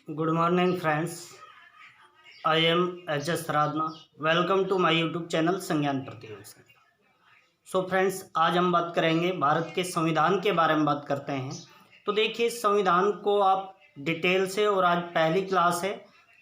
Good morning, friends. I am H.S. Radna. Welcome to my YouTube channel संज्ञान प्रतियोगिता। So friends, आज हम बात करेंगे भारत के संविधान के बारे में बात करते हैं। तो देखिए, संविधान को आप डिटेल से, और आज पहली क्लास है,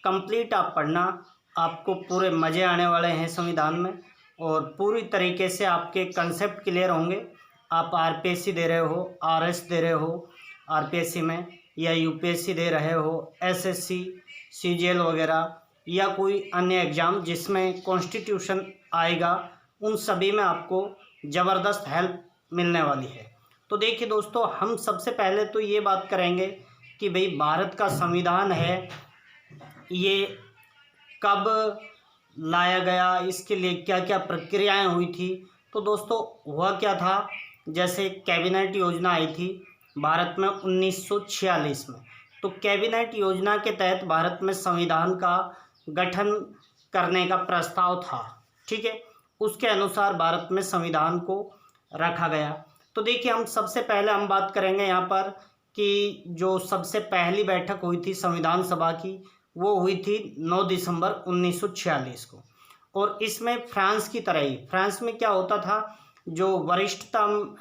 कंप्लीट आप पढ़ना, आपको पूरे मज़े आने वाले हैं संविधान में, और पूरी तरीके से आपके कंसेप्ट क्लियर होंगे। आप आरपीएससी दे रहे हो, आरएस दे रहे हो आरपीएससी में, या यूपीएससी दे रहे हो, एसएससी, सीजीएल वगैरह, या कोई अन्य एग्ज़ाम जिसमें कॉन्स्टिट्यूशन आएगा, उन सभी में आपको ज़बरदस्त हेल्प मिलने वाली है। तो देखिए दोस्तों, हम सबसे पहले तो ये बात करेंगे कि भाई भारत का संविधान है, ये कब लाया गया, इसके लिए क्या क्या प्रक्रियाएं हुई थी। तो दोस्तों, हुआ क्या था, जैसे कैबिनेट योजना आई थी भारत में 1946 में। तो कैबिनेट योजना के तहत भारत में संविधान का गठन करने का प्रस्ताव था, ठीक है। उसके अनुसार भारत में संविधान को रखा गया। तो देखिए, हम सबसे पहले हम बात करेंगे यहाँ पर कि जो सबसे पहली बैठक हुई थी संविधान सभा की, वो हुई थी 9 दिसंबर 1946 को। और इसमें फ्रांस की तरह ही, फ्रांस में क्या होता था, जो वरिष्ठतम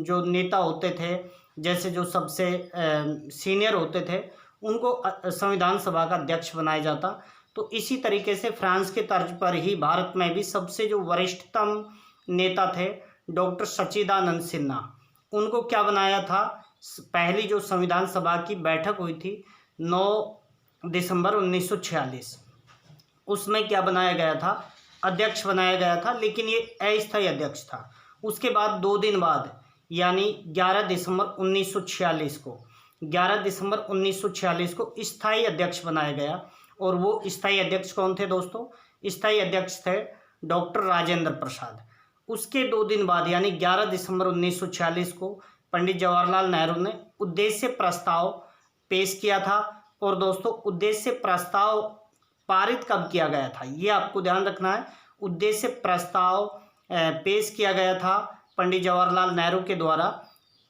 जो नेता होते थे, जैसे जो सबसे सीनियर होते थे, उनको संविधान सभा का अध्यक्ष बनाया जाता। तो इसी तरीके से फ्रांस के तर्ज पर ही भारत में भी सबसे जो वरिष्ठतम नेता थे, डॉक्टर सच्चिदानंद सिन्हा, उनको क्या बनाया था, पहली जो संविधान सभा की बैठक हुई थी 9 दिसंबर 1946, उसमें क्या बनाया गया था, अध्यक्ष बनाया गया था, लेकिन ये अस्थायी अध्यक्ष था। उसके बाद 2 दिन बाद, यानी 11 दिसंबर 1946 को, 11 दिसंबर 1946 को स्थायी अध्यक्ष बनाया गया। और वो स्थायी अध्यक्ष कौन थे दोस्तों? स्थायी अध्यक्ष थे डॉक्टर राजेंद्र प्रसाद। उसके 2 दिन बाद, यानी 11 दिसंबर 1946 को, पंडित जवाहरलाल नेहरू ने उद्देश्य प्रस्ताव पेश किया था। और दोस्तों, उद्देश्य प्रस्ताव पारित कब किया गया था, ये आपको ध्यान रखना है। उद्देश्य प्रस्ताव पेश किया गया था पंडित जवाहरलाल नेहरू के द्वारा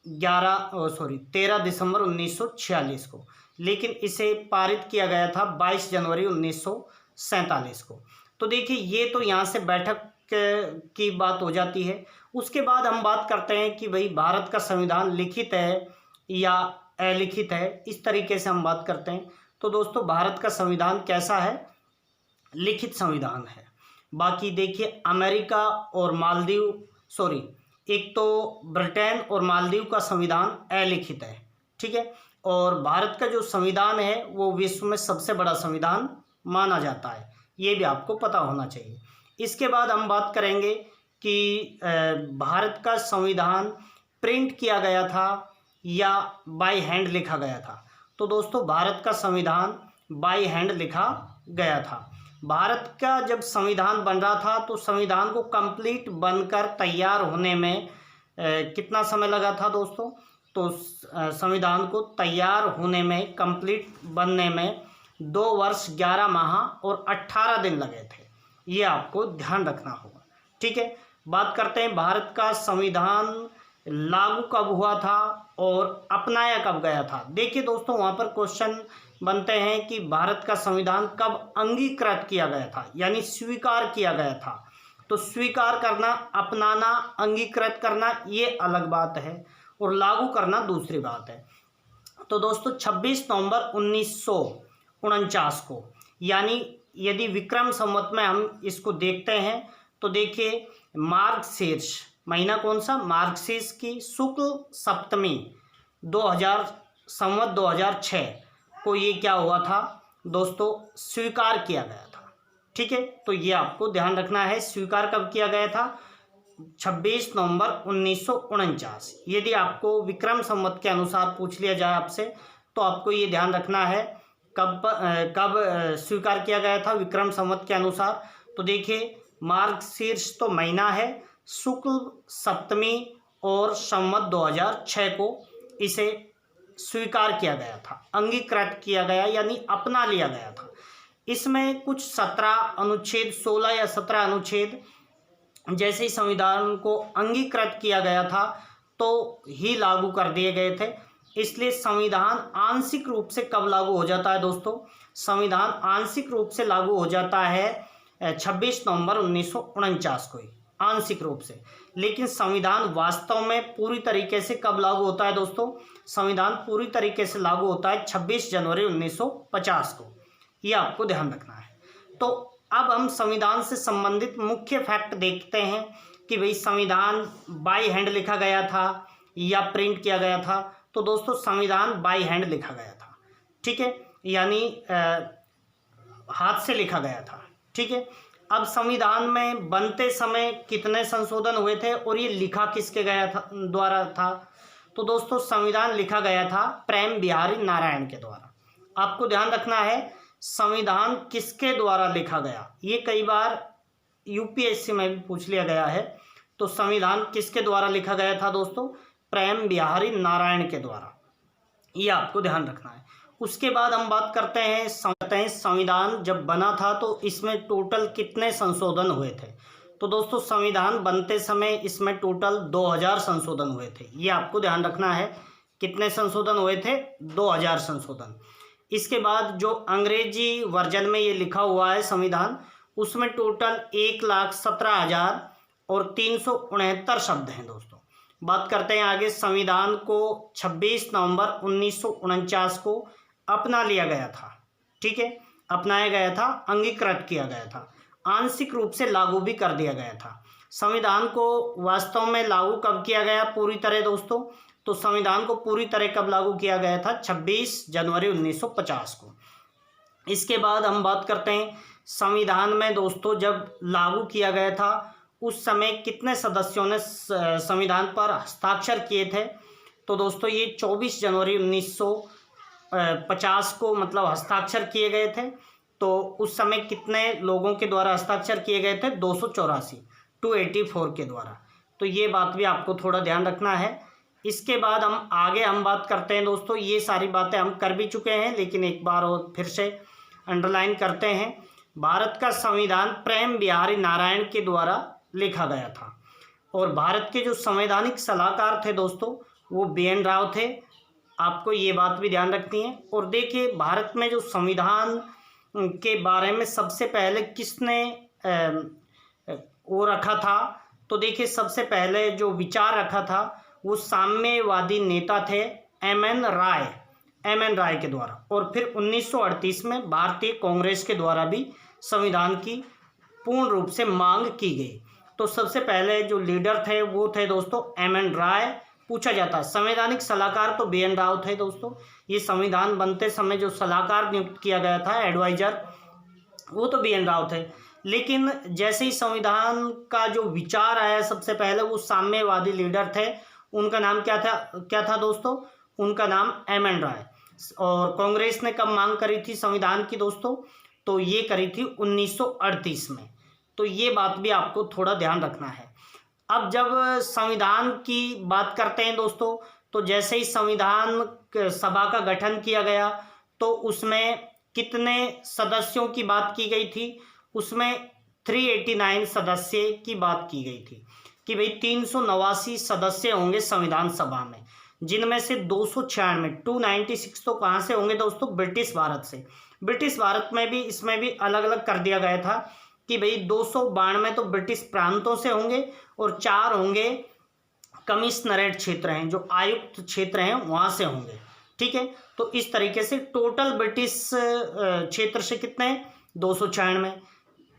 13 दिसंबर 1946 को, लेकिन इसे पारित किया गया था 22 जनवरी 1947 को। तो देखिए, ये तो यहाँ से बैठक की बात हो जाती है। उसके बाद हम बात करते हैं कि भाई भारत का संविधान लिखित है या अलिखित है, इस तरीके से हम बात करते हैं। तो दोस्तों, भारत का संविधान कैसा है? लिखित संविधान है। बाकी देखिए, अमेरिका और मालदीव, एक तो ब्रिटेन और मालदीव का संविधान अलिखित है, ठीक है। और भारत का जो संविधान है वो विश्व में सबसे बड़ा संविधान माना जाता है, ये भी आपको पता होना चाहिए। इसके बाद हम बात करेंगे कि भारत का संविधान प्रिंट किया गया था या बाय हैंड लिखा गया था। तो दोस्तों, भारत का संविधान बाय हैंड लिखा गया था। भारत का जब संविधान बन रहा था, तो संविधान को कंप्लीट बनकर तैयार होने में कितना समय लगा था दोस्तों? तो संविधान को तैयार होने में, कंप्लीट बनने में 2 वर्ष 11 माह और 18 दिन लगे थे। ये आपको ध्यान रखना होगा, ठीक है। बात करते हैं भारत का संविधान लागू कब हुआ था और अपनाया कब गया था। देखिए दोस्तों, वहाँ पर क्वेश्चन बनते हैं कि भारत का संविधान कब अंगीकृत किया गया था, यानी स्वीकार किया गया था। तो स्वीकार करना, अपनाना, अंगीकृत करना, ये अलग बात है, और लागू करना दूसरी बात है। तो दोस्तों, 26 नवंबर 1949 को, यानी यदि विक्रम संवत में हम इसको देखते हैं, तो देखिए, मार्गशीर्ष महीना कौन सा? मार्गशीर्ष की शुक्ल सप्तमी 2006 को ये क्या हुआ था दोस्तों? स्वीकार किया गया था, ठीक है। तो ये आपको ध्यान रखना है, स्वीकार कब किया गया था? 26 नवंबर 1949। यदि आपको विक्रम संवत के अनुसार पूछ लिया जाए आपसे, तो आपको ये ध्यान रखना है कब स्वीकार किया गया था विक्रम संवत के अनुसार। तो देखिए, मार्गशीर्ष तो महीना है, शुक्ल सप्तमी और संवत 2006 को इसे स्वीकार किया गया था, अंगीकृत किया गया, यानी अपना लिया गया था। इसमें कुछ 17 अनुच्छेद, 16 या 17 अनुच्छेद जैसे ही संविधान को अंगीकृत किया गया था, तो ही लागू कर दिए गए थे। इसलिए संविधान आंशिक रूप से कब लागू हो जाता है दोस्तों? संविधान आंशिक रूप से लागू हो जाता है 26 नवंबर 1949 को ही, आंशिक रूप से। लेकिन संविधान वास्तव में पूरी तरीके से कब लागू होता है दोस्तों? संविधान पूरी तरीके से लागू होता है 26 जनवरी 1950 को। ये आपको ध्यान रखना है। तो अब हम संविधान से संबंधित मुख्य फैक्ट देखते हैं कि भाई संविधान बाई हैंड लिखा गया था या प्रिंट किया गया था। तो दोस्तों संविधान बाई हैंड लिखा गया था, ठीक है, यानी हाथ से लिखा गया था, ठीक है। अब संविधान में बनते समय कितने संशोधन हुए थे और ये लिखा किसके गया था द्वारा था? तो दोस्तों संविधान लिखा गया था प्रेम बिहारी नारायण के द्वारा। आपको ध्यान रखना है संविधान किसके द्वारा लिखा गया, ये कई बार यूपीएससी में भी पूछ लिया गया है। तो संविधान किसके द्वारा लिखा गया था दोस्तों? प्रेम बिहारी नारायण के द्वारा, ये आपको ध्यान रखना है। उसके बाद हम बात करते हैं संविधान जब बना था तो इसमें टोटल कितने संशोधन हुए थे? तो दोस्तों संविधान बनते समय इसमें टोटल 2000 संशोधन हुए थे। ये आपको ध्यान रखना है, कितने संशोधन हुए थे? 2000 संशोधन। इसके बाद जो अंग्रेजी वर्जन में ये लिखा हुआ है संविधान, उसमें टोटल 1,17,369 शब्द हैं दोस्तों। बात करते हैं आगे। संविधान को 26 नवंबर 1949 को अपना लिया गया था, ठीक है, अपनाया गया था, अंगीकृत किया गया था, आंशिक रूप से लागू भी कर दिया गया था। संविधान को वास्तव में लागू कब किया गया पूरी तरह दोस्तों? तो संविधान को पूरी तरह कब लागू किया गया था? 26 जनवरी 1950 को। इसके बाद हम बात करते हैं संविधान में दोस्तों जब लागू किया गया था उस समय कितने सदस्यों ने संविधान पर हस्ताक्षर किए थे? तो दोस्तों ये 24 जनवरी 1950 को मतलब हस्ताक्षर किए गए थे। तो उस समय कितने लोगों के द्वारा हस्ताक्षर किए गए थे? 284 के द्वारा। तो ये बात भी आपको थोड़ा ध्यान रखना है। इसके बाद हम बात करते हैं दोस्तों, ये सारी बातें हम कर भी चुके हैं लेकिन एक बार और फिर से अंडरलाइन करते हैं। भारत का संविधान प्रेम बिहारी नारायण के द्वारा लिखा गया था और भारत के जो संवैधानिक सलाहकार थे दोस्तों वो BN राव थे। आपको ये बात भी ध्यान रखनी है। और देखिए भारत में जो संविधान के बारे में सबसे पहले किसने वो रखा था? तो देखिए सबसे पहले जो विचार रखा था वो साम्यवादी नेता थे MN राय के द्वारा। और फिर 1938 में भारतीय कांग्रेस के द्वारा भी संविधान की पूर्ण रूप से मांग की गई। तो सबसे पहले जो लीडर थे वो थे दोस्तों MN राय। पूछा जाता है संवैधानिक सलाहकार तो BN राव थे दोस्तों। ये संविधान बनते समय जो सलाहकार नियुक्त किया गया था एडवाइजर, वो तो BN राव थे। लेकिन जैसे ही संविधान का जो विचार आया सबसे पहले वो साम्यवादी लीडर थे। उनका नाम क्या था दोस्तों? उनका नाम MN राय। और कांग्रेस ने कब मांग करी थी संविधान की दोस्तों? तो ये करी थी 1938 में। तो ये बात भी आपको थोड़ा ध्यान रखना है। अब जब संविधान की बात करते हैं दोस्तों तो जैसे ही संविधान सभा का गठन किया गया तो उसमें कितने सदस्यों की बात की गई थी? उसमें 389 सदस्य की बात की गई थी कि भाई 389 सदस्य होंगे संविधान सभा में, जिनमें से 296 तो कहाँ से होंगे दोस्तों? ब्रिटिश भारत से। ब्रिटिश भारत में भी इसमें भी अलग अलग कर दिया गया था कि भाई 292 तो ब्रिटिश प्रांतों से होंगे और 4 होंगे कमिश्नरेट क्षेत्र हैं, जो आयुक्त क्षेत्र हैं वहाँ से होंगे, ठीक है। तो इस तरीके से टोटल ब्रिटिश क्षेत्र से कितने? 296।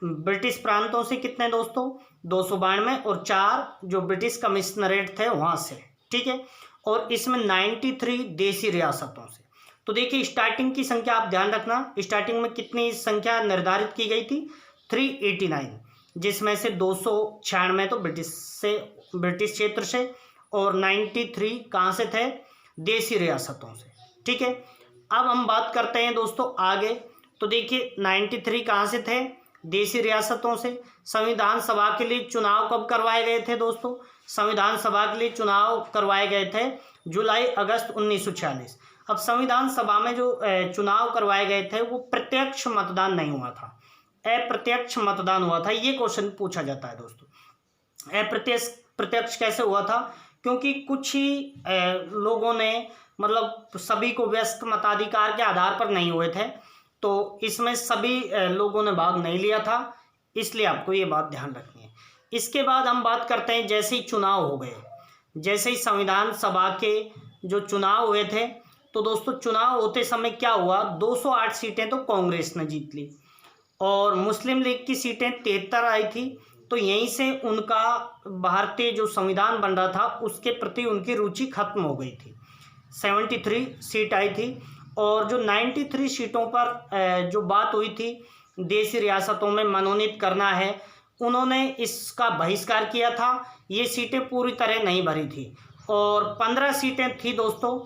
ब्रिटिश प्रांतों से कितने दोस्तों? 292 और 4 जो ब्रिटिश कमिश्नरेट थे वहाँ से, ठीक है। और इसमें 93 देसी रियासतों से। तो देखिए स्टार्टिंग की संख्या आप ध्यान रखना, स्टार्टिंग में कितनी संख्या निर्धारित की गई थी? 389, जिसमें से 296 तो ब्रिटिश क्षेत्र से और 93 कहाँ से थे? देसी रियासतों से, ठीक है। अब हम बात करते हैं दोस्तों आगे। तो देखिए 93 कहाँ से थे? देसी रियासतों से। संविधान सभा के लिए चुनाव कब करवाए गए थे दोस्तों? संविधान सभा के लिए चुनाव करवाए गए थे जुलाई अगस्त 1946। अब संविधान सभा में जो चुनाव करवाए गए थे वो प्रत्यक्ष मतदान नहीं हुआ था, अप्रत्यक्ष मतदान हुआ था। ये क्वेश्चन पूछा जाता है दोस्तों। अप्रत्यक्ष कैसे हुआ था? क्योंकि कुछ ही लोगों ने मतलब सभी को व्यस्क मताधिकार के आधार पर नहीं हुए थे, तो इसमें सभी लोगों ने भाग नहीं लिया था, इसलिए आपको ये बात ध्यान रखनी है। इसके बाद हम बात करते हैं, जैसे ही चुनाव हो गए, जैसे ही संविधान सभा के जो चुनाव हुए थे, तो दोस्तों चुनाव होते समय क्या हुआ, 208 सीटें तो कांग्रेस ने जीत ली और मुस्लिम लीग की सीटें 73 आई थी। तो यहीं से उनका भारतीय जो संविधान बन रहा था उसके प्रति उनकी रुचि खत्म हो गई थी। 73 सीट आई थी और जो 93 सीटों पर जो बात हुई थी देशी रियासतों में मनोनीत करना है, उन्होंने इसका बहिष्कार किया था। ये सीटें पूरी तरह नहीं भरी थी और 15 सीटें थी दोस्तों।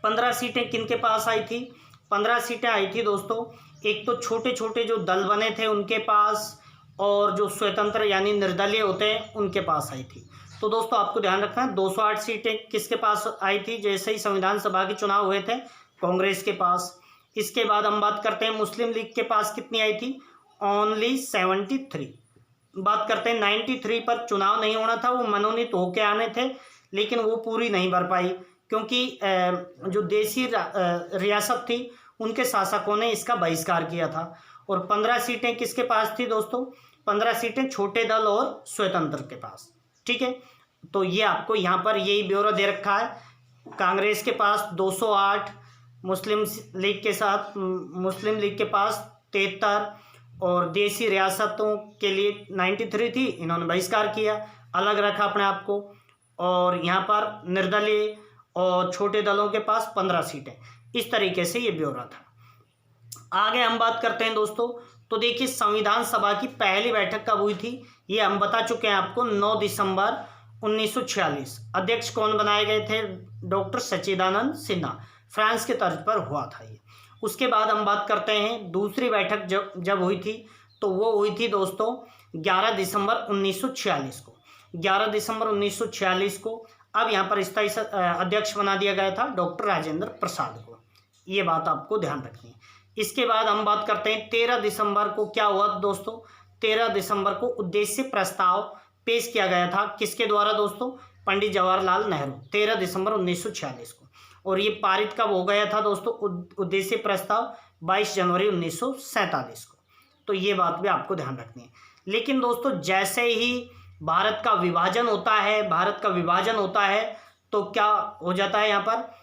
15 सीटें किन के पास आई थी? 15 सीटें आई थी दोस्तों, एक तो छोटे छोटे जो दल बने थे उनके पास, और जो स्वतंत्र यानी निर्दलीय होते हैं उनके पास आई थी। तो दोस्तों आपको ध्यान रखना है 208 सीटें किसके पास आई थी जैसे ही संविधान सभा के चुनाव हुए थे? कांग्रेस के पास। इसके बाद हम बात करते हैं मुस्लिम लीग के पास कितनी आई थी? ओनली 73। बात करते हैं 93 पर चुनाव नहीं होना था, वो मनोनीत होके आने थे लेकिन वो पूरी नहीं भर पाई क्योंकि जो देशी रियासत थी उनके शासकों ने इसका बहिष्कार किया था। और 15 सीटें किसके पास थी दोस्तों? 15 सीटें छोटे दल और स्वतंत्र के पास। ठीक है, तो ये आपको यहाँ पर यही ब्यौरा दे रखा है। कांग्रेस के पास 208, मुस्लिम लीग के पास 73 और देशी रियासतों के लिए 93 थी, इन्होंने बहिष्कार किया, अलग रखा अपने आप को। और यहाँ पर निर्दलीय और छोटे दलों के पास 15 सीटें। इस तरीके से ये ब्यौरा था। आगे हम बात करते हैं दोस्तों, तो देखिए संविधान सभा की पहली बैठक कब हुई थी? ये हम बता चुके हैं आपको, 9 दिसंबर 1946। अध्यक्ष कौन बनाए गए थे? डॉक्टर सच्चिदानंद सिन्हा। फ्रांस के तर्ज पर हुआ था ये। उसके बाद हम बात करते हैं दूसरी बैठक जब हुई थी, तो वो हुई थी दोस्तों 11 दिसंबर 1946 को। 11 दिसंबर 1946 को अब यहाँ पर स्थायी अध्यक्ष बना दिया गया था डॉक्टर राजेंद्र प्रसाद को। ये बात आपको ध्यान रखनी है। इसके बाद हम बात करते हैं 13 दिसंबर को क्या हुआ दोस्तों? 13 दिसंबर को उद्देश्य प्रस्ताव पेश किया गया था, किसके द्वारा दोस्तों? पंडित जवाहरलाल नेहरू। 13 दिसंबर 1946 को। और ये पारित कब हो गया था दोस्तों उद्देश्य प्रस्ताव? 22 जनवरी 1947 को। तो ये बात भी आपको ध्यान रखनी है। लेकिन दोस्तों जैसे ही भारत का विभाजन होता है तो क्या हो जाता है, यहाँ पर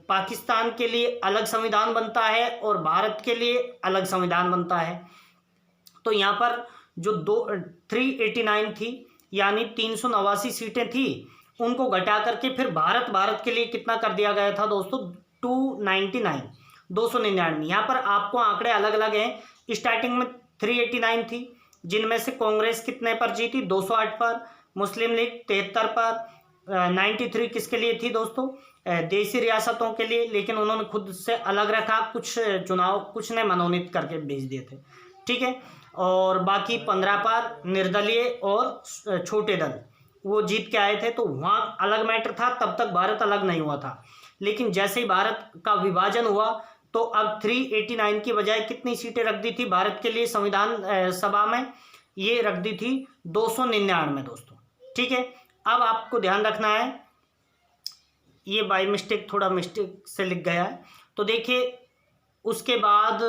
पाकिस्तान के लिए अलग संविधान बनता है और भारत के लिए अलग संविधान बनता है। तो यहाँ पर जो 389 थी यानी 389 सीटें थी, उनको घटा करके फिर भारत के लिए कितना कर दिया गया था दोस्तों? 299। यहाँ पर आपको आंकड़े अलग अलग हैं। स्टार्टिंग में 389 थी, जिनमें से कांग्रेस कितने पर जीती? 208 पर, मुस्लिम लीग 73 पर, 93 किसके लिए थी दोस्तों? देशी रियासतों के लिए, लेकिन उन्होंने खुद से अलग रखा, कुछ ने मनोनीत करके भेज दिए थे। ठीक है, और बाकी 15 पर निर्दलीय और छोटे दल वो जीत के आए थे। तो वहाँ अलग मैटर था, तब तक भारत अलग नहीं हुआ था। लेकिन जैसे ही भारत का विभाजन हुआ तो अब 389 की बजाय कितनी सीटें रख दी थी भारत के लिए संविधान सभा में? ये रख दी थी 299 दोस्तों। ठीक है, अब आपको ध्यान रखना है, ये बाय मिस्टेक थोड़ा मिस्टेक से लिख गया है। तो देखिए उसके बाद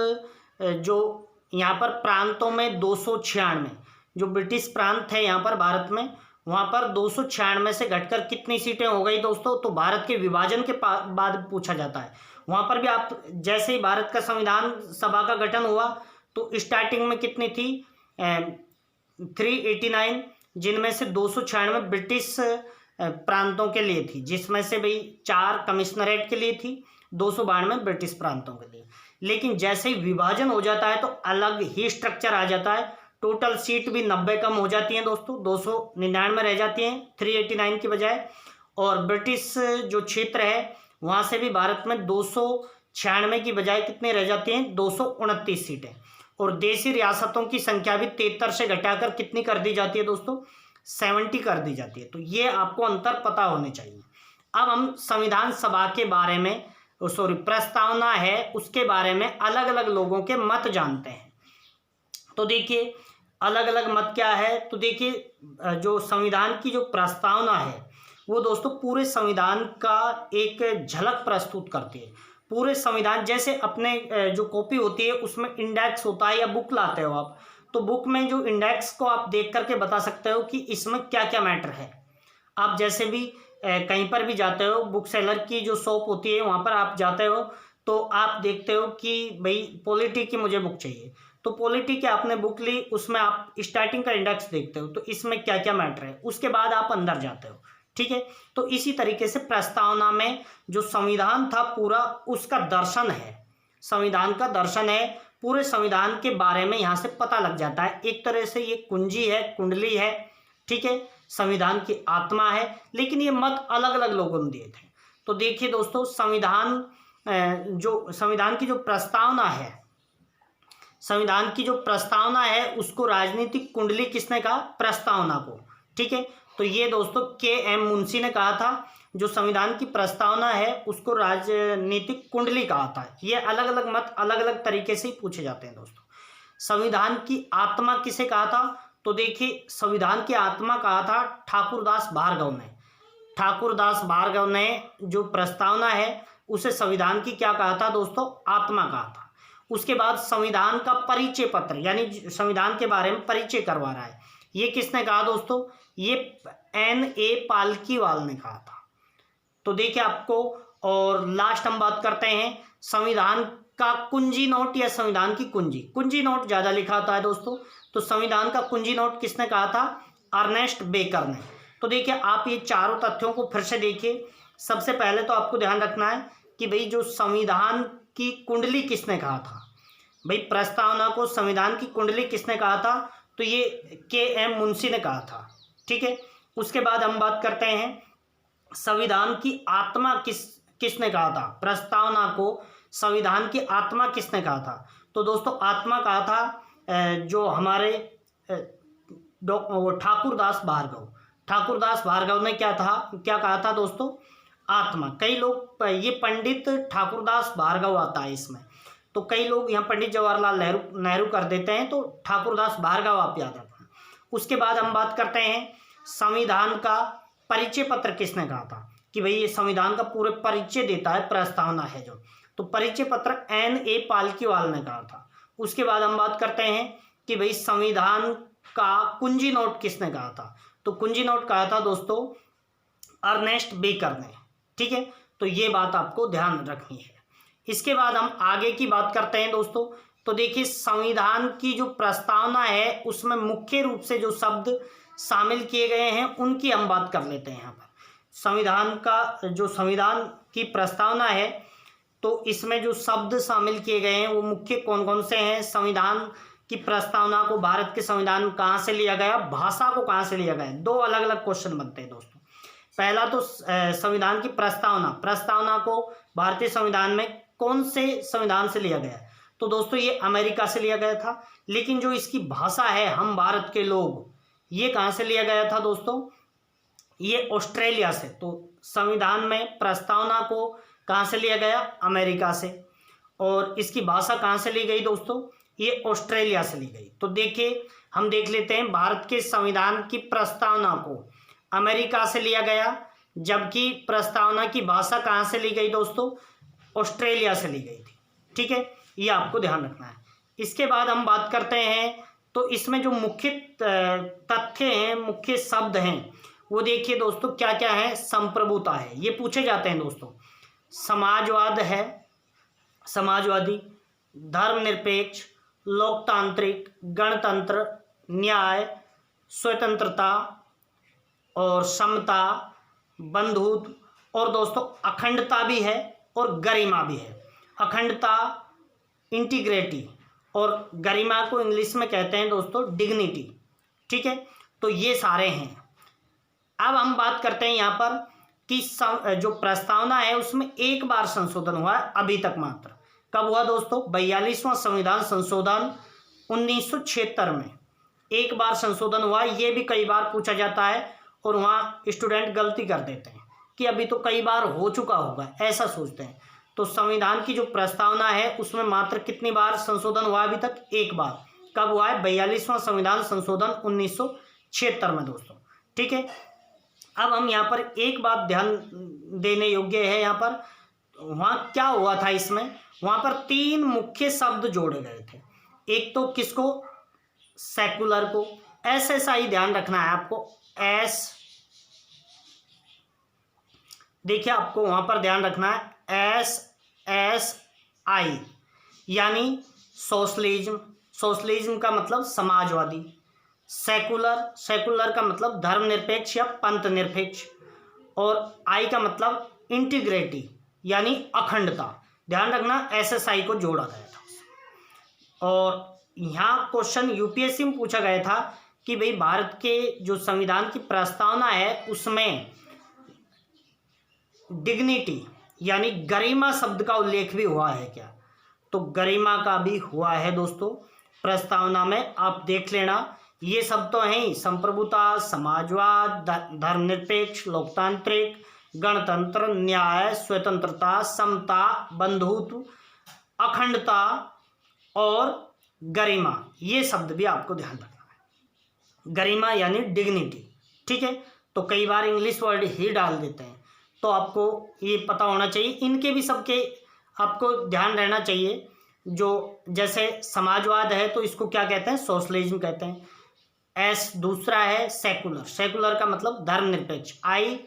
जो यहाँ पर प्रांतों में 296 जो ब्रिटिश प्रांत है यहाँ पर भारत में, वहाँ पर 296 से घटकर कितनी सीटें हो गई दोस्तों? तो भारत के विभाजन के बाद पूछा जाता है। वहाँ पर भी आप जैसे ही भारत का संविधान सभा का गठन हुआ तो स्टार्टिंग में कितनी थी? 389, जिनमें से 296 ब्रिटिश प्रांतों के लिए थी, जिसमें से भाई 4 कमिश्नरेट के लिए थी, 292 ब्रिटिश प्रांतों के लिए। लेकिन जैसे ही विभाजन हो जाता है तो अलग ही स्ट्रक्चर आ जाता है। टोटल सीट भी 90 कम हो जाती हैं दोस्तों, 299 रह जाती हैं 389 की बजाय। और ब्रिटिश जो क्षेत्र है वहाँ से भी भारत में 296 की बजाय कितने रह जाती हैं? 229 सीटें। और देशी रियासतों की संख्या भी 73 से घटाकर कितनी कर दी जाती है दोस्तों? 70 कर दी जाती है। तो ये आपको अंतर पता होने चाहिए। अब हम संविधान सभा के बारे में प्रस्तावना है उसके बारे में अलग अलग लोगों के मत जानते हैं। तो देखिए अलग अलग मत क्या है? तो देखिए जो संविधान की जो प्रस्तावना है वो दोस्तों पूरे संविधान का एक झलक प्रस्तुत करती है। पूरे संविधान, जैसे अपने जो कॉपी होती है उसमें इंडेक्स होता है या बुक लाते हो आप, तो बुक में जो इंडेक्स को आप देख करके बता सकते हो कि इसमें क्या क्या मैटर है। आप जैसे भी कहीं पर भी जाते हो, बुक सेलर की जो शॉप होती है वहाँ पर आप जाते हो तो आप देखते हो कि भाई पॉलिटी की मुझे बुक चाहिए, तो पॉलिटी की आपने बुक ली, उसमें आप स्टार्टिंग का इंडेक्स देखते हो तो इसमें क्या क्या मैटर है, उसके बाद आप अंदर जाते हो। ठीक है, तो इसी तरीके से प्रस्तावना में जो संविधान था पूरा उसका दर्शन है, संविधान का दर्शन है, पूरे संविधान के बारे में यहाँ से पता लग जाता है। एक तरह से ये कुंजी है, कुंडली है। ठीक है, संविधान की आत्मा है, लेकिन ये मत अलग अलग लोगों ने दिए थे। तो देखिए दोस्तों, संविधान की जो प्रस्तावना है, संविधान की जो प्रस्तावना है उसको राजनीतिक कुंडली किसने कहा? प्रस्तावना को। ठीक है, तो ये दोस्तों के.एम. मुंशी ने कहा था, जो संविधान की प्रस्तावना है उसको राजनीतिक कुंडली कहा था। ये अलग अलग मत अलग अलग तरीके से ही पूछे जाते हैं दोस्तों। संविधान की आत्मा किसे कहा था? तो देखिए, संविधान की आत्मा कहा था ठाकुरदास भार्गव ने। ठाकुरदास भार्गव ने जो प्रस्तावना है उसे संविधान की क्या कहा था दोस्तों? आत्मा कहा था। उसके बाद संविधान का परिचय पत्र, यानी संविधान के बारे में परिचय करवा रहा है, ये किसने कहा दोस्तों? ये N.A. पालकीवाल ने कहा था। तो देखिए आपको, और लास्ट हम बात करते हैं संविधान का कुंजी नोट या संविधान की कुंजी। कुंजी नोट ज्यादा लिखा होता है दोस्तों, तो संविधान का कुंजी नोट किसने कहा था? अर्नेस्ट बेकर ने। तो देखिए आप ये चारों तथ्यों को फिर से देखिए। सबसे पहले तो आपको ध्यान रखना है कि भाई जो संविधान की कुंडली किसने कहा था, भाई प्रस्तावना को संविधान की कुंडली किसने कहा था? तो ये के.एम. मुंशी ने कहा था। ठीक है, उसके बाद हम बात करते हैं संविधान की आत्मा किसने कहा था? प्रस्तावना को संविधान की आत्मा किसने कहा था? तो दोस्तों आत्मा कहा था जो हमारे ठाकुरदास भार्गव। ठाकुरदास भार्गव ने क्या कहा था दोस्तों? आत्मा। कई लोग ये पंडित ठाकुरदास भार्गव आता है इसमें, तो कई लोग यहाँ पंडित जवाहरलाल नेहरू कर देते हैं, तो ठाकुरदास भार्गव आप याद रखना। उसके बाद हम बात करते हैं संविधान का परिचय पत्र किसने कहा था, कि भाई ये संविधान का पूरे परिचय देता है, प्रस्तावना है जो, तो परिचय पत्र N.A. पालकीवाल ने कहा था। उसके बाद हम बात करते हैं कि भाई संविधान का कुंजी नोट किसने कहा था? तो कुंजी नोट कहा था दोस्तों अर्नेस्ट बेकर ने। ठीक है, तो ये बात आपको ध्यान रखनी है। इसके बाद हम आगे की बात करते हैं दोस्तों। तो देखिए संविधान की जो प्रस्तावना है उसमें मुख्य रूप से जो शब्द शामिल किए गए हैं उनकी हम बात कर लेते हैं। यहाँ पर संविधान की प्रस्तावना है तो इसमें जो शब्द शामिल किए गए हैं वो मुख्य कौन कौन से हैं? संविधान की प्रस्तावना को, भारत के संविधान कहाँ से लिया गया, भाषा को कहाँ से लिया गया, दो अलग अलग क्वेश्चन बनते हैं दोस्तों। पहला तो संविधान की प्रस्तावना को भारतीय संविधान में कौन से संविधान से लिया गया? तो दोस्तों ये अमेरिका से लिया गया था। लेकिन जो इसकी भाषा है हम भारत के लोग, ये कहाँ से लिया गया था दोस्तों? ये ऑस्ट्रेलिया से। तो संविधान में प्रस्तावना को कहाँ से लिया गया? अमेरिका से। और इसकी भाषा कहाँ से ली गई दोस्तों? ये ऑस्ट्रेलिया से ली गई। तो देखिए हम देख लेते हैं, भारत के संविधान की प्रस्तावना को अमेरिका से लिया गया, जबकि प्रस्तावना की भाषा कहाँ से ली गई दोस्तों? ऑस्ट्रेलिया से ली गई थी। ठीक है, ये आपको ध्यान रखना है। इसके बाद हम बात करते हैं, तो इसमें जो मुख्य तथ्य हैं, मुख्य शब्द हैं, वो देखिए दोस्तों क्या क्या है। संप्रभुता है, ये पूछे जाते हैं दोस्तों। समाजवाद है, समाजवादी, धर्मनिरपेक्ष, लोकतांत्रिक, गणतंत्र, न्याय, स्वतंत्रता और समता, बंधुत्व, और दोस्तों अखंडता भी है और गरिमा भी है। अखंडता, इंटीग्रिटी, और गरिमा को इंग्लिश में कहते हैं दोस्तों डिग्निटी। ठीक है, तो ये सारे हैं। अब हम बात करते हैं यहाँ पर कि जो प्रस्तावना है उसमें एक बार संशोधन हुआ है अभी तक मात्र। कब हुआ दोस्तों? 42वां संविधान संशोधन 1976 में एक बार संशोधन हुआ। ये भी कई बार पूछा जाता है और वहाँ स्टूडेंट गलती कर देते हैं कि अभी तो कई बार हो चुका होगा, ऐसा सोचते हैं। तो संविधान की जो प्रस्तावना है उसमें मात्र कितनी बार संशोधन हुआ अभी तक? एक बार। कब हुआ है? 42वां संविधान संशोधन 1976 में दोस्तों। ठीक है, अब हम यहाँ पर एक बात ध्यान देने योग्य है, यहाँ पर वहाँ क्या हुआ था, इसमें वहाँ पर 3 मुख्य शब्द जोड़े गए थे। एक तो किसको, सेकुलर को, SSI ध्यान रखना है आपको, देखिए आपको वहाँ पर ध्यान रखना है SSI यानी सोशलिज्म, सोशलिज्म का मतलब समाजवादी, सेकुलर का मतलब धर्मनिरपेक्ष या पंथ निरपेक्ष, और आई का मतलब इंटीग्रिटी यानी अखंडता। ध्यान रखना SSI को जोड़ा गया था। और यहाँ क्वेश्चन यूपीएससी में पूछा गया था कि भाई भारत के जो संविधान की प्रस्तावना है उसमें डिग्निटी यानी गरिमा शब्द का उल्लेख भी हुआ है क्या, तो गरिमा का भी हुआ है दोस्तों प्रस्तावना में, आप देख लेना। ये सब तो हैं ही, संप्रभुता, समाजवाद, धर्मनिरपेक्ष, लोकतांत्रिक, गणतंत्र, न्याय, स्वतंत्रता, समता, बंधुत्व, अखंडता और गरिमा, ये शब्द भी आपको ध्यान रखना है। गरिमा यानी डिग्निटी, ठीक है। तो कई बार इंग्लिश वर्ड ही डाल देते हैं, तो आपको ये पता होना चाहिए, इनके भी सबके आपको ध्यान रहना चाहिए। जो जैसे समाजवाद है तो इसको क्या कहते हैं, सोशलिज्म कहते हैं। एस दूसरा है सेकुलर, सेकुलर का मतलब धर्मनिरपेक्ष, आई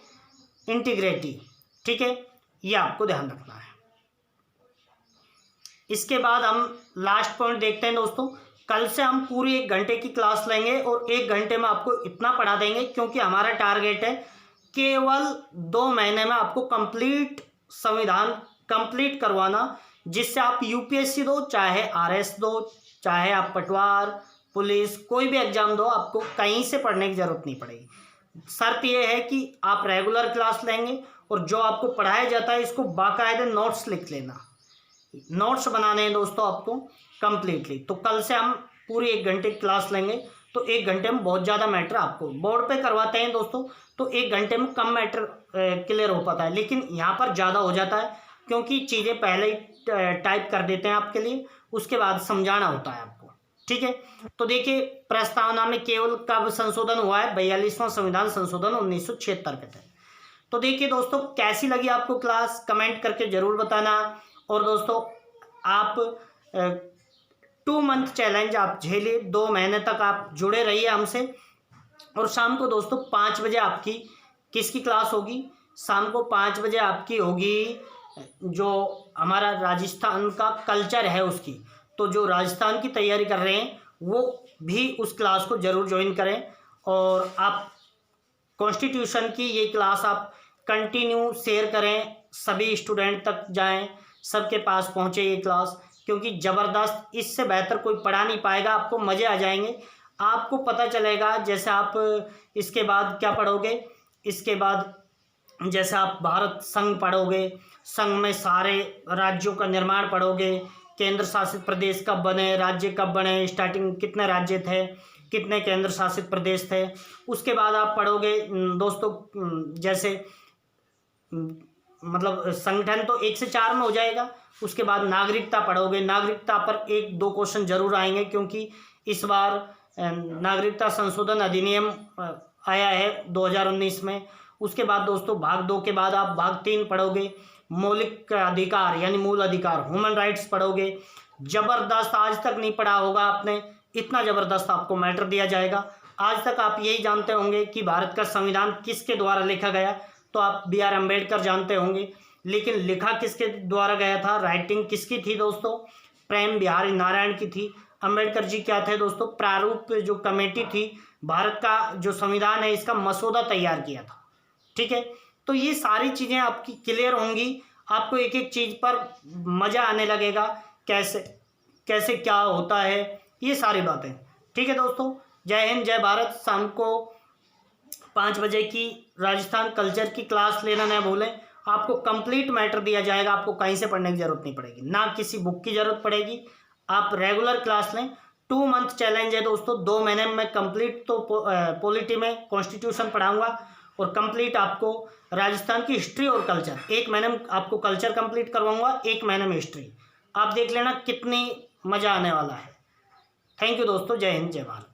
इंटीग्रिटी, ठीक है, ये आपको ध्यान रखना है। इसके बाद हम लास्ट पॉइंट देखते हैं दोस्तों। कल से हम पूरी 1 घंटे की क्लास लेंगे और 1 घंटे में आपको इतना पढ़ा देंगे, क्योंकि हमारा टारगेट है केवल 2 महीने में आपको कंप्लीट संविधान कंप्लीट करवाना, जिससे आप यूपीएससी दो, चाहे आरएस दो, चाहे आप पटवार, पुलिस, कोई भी एग्जाम दो, आपको कहीं से पढ़ने की जरूरत नहीं पड़ेगी। शर्त यह है कि आप रेगुलर क्लास लेंगे और जो आपको पढ़ाया जाता है इसको बाकायदे नोट्स लिख लेना, नोट्स बनाने हैं दोस्तों आपको कंप्लीटली। तो कल से हम पूरी 1 घंटे की क्लास लेंगे, तो 1 घंटे में बहुत ज़्यादा मैटर आपको बोर्ड पे करवाते हैं दोस्तों, तो 1 घंटे में कम मैटर क्लियर हो पाता है, लेकिन यहाँ पर ज़्यादा हो जाता है, क्योंकि चीज़ें पहले ही टाइप कर देते हैं आपके लिए, उसके बाद समझाना होता है आपको, ठीक है। तो देखिए प्रस्तावना में केवल कब संशोधन हुआ है, 42वां संविधान संशोधन 1976 के तहत। तो देखिए दोस्तों कैसी लगी आपको क्लास, कमेंट करके जरूर बताना। और दोस्तों आप 2 मंथ चैलेंज आप झेलिए, 2 महीने तक आप जुड़े रहिए हमसे। और शाम को दोस्तों 5 बजे आपकी किसकी क्लास होगी, शाम को 5 बजे आपकी होगी जो हमारा राजस्थान का कल्चर है उसकी। तो जो राजस्थान की तैयारी कर रहे हैं वो भी उस क्लास को ज़रूर ज्वाइन करें। और आप कॉन्स्टिट्यूशन की ये क्लास आप कंटिन्यू शेयर करें, सभी स्टूडेंट तक जाएं, सबके पास पहुंचे ये क्लास, क्योंकि ज़बरदस्त, इससे बेहतर कोई पढ़ा नहीं पाएगा। आपको मज़े आ जाएंगे, आपको पता चलेगा। जैसे आप इसके बाद क्या पढ़ोगे, इसके बाद जैसे आप भारत संघ पढ़ोगे, संघ में सारे राज्यों का निर्माण पढ़ोगे, केंद्र शासित प्रदेश कब बने, राज्य कब बने, स्टार्टिंग कितने राज्य थे, कितने केंद्र शासित प्रदेश थे। उसके बाद आप पढ़ोगे दोस्तों जैसे मतलब संगठन तो 1 से 4 में हो जाएगा। उसके बाद नागरिकता पढ़ोगे, नागरिकता पर 1-2 क्वेश्चन जरूर आएंगे, क्योंकि इस बार नागरिकता संशोधन अधिनियम आया है 2019 में। उसके बाद दोस्तों भाग 2 के बाद आप भाग 3 पढ़ोगे, मौलिक अधिकार यानी मूल अधिकार, ह्यूमन राइट्स पढ़ोगे। जबरदस्त, आज तक नहीं पढ़ा होगा आपने, इतना जबरदस्त आपको मैटर दिया जाएगा। आज तक आप यही जानते होंगे कि भारत का संविधान किसके द्वारा लिखा गया, तो आप BR अम्बेडकर जानते होंगे, लेकिन लिखा किसके द्वारा गया था, राइटिंग किसकी थी दोस्तों, प्रेम बिहारी नारायण की थी। अम्बेडकर जी क्या थे दोस्तों, प्रारूप जो कमेटी थी, भारत का जो संविधान है इसका मसौदा तैयार किया था, ठीक है। तो ये सारी चीज़ें आपकी क्लियर होंगी, आपको एक एक चीज़ पर मज़ा आने लगेगा, कैसे कैसे क्या होता है, ये सारी बातें, ठीक है दोस्तों। जय हिंद, जय भारत। शाम को 5 बजे की राजस्थान कल्चर की क्लास लेना न भूलें, आपको कंप्लीट मैटर दिया जाएगा, आपको कहीं से पढ़ने की ज़रूरत नहीं पड़ेगी, ना किसी बुक की ज़रूरत पड़ेगी, आप रेगुलर क्लास लें। 2 मंथ चैलेंज है दोस्तों, 2 महीने में कंप्लीट तो पॉलिटी में कॉन्स्टिट्यूशन पढ़ाऊँगा और कंप्लीट आपको राजस्थान की हिस्ट्री और कल्चर, 1 महीने में आपको कल्चर कंप्लीट करवाऊँगा, 1 महीने में हिस्ट्री। आप देख लेना कितनी मज़ा आने वाला है। थैंक यू दोस्तों, जय हिंद, जय भारत।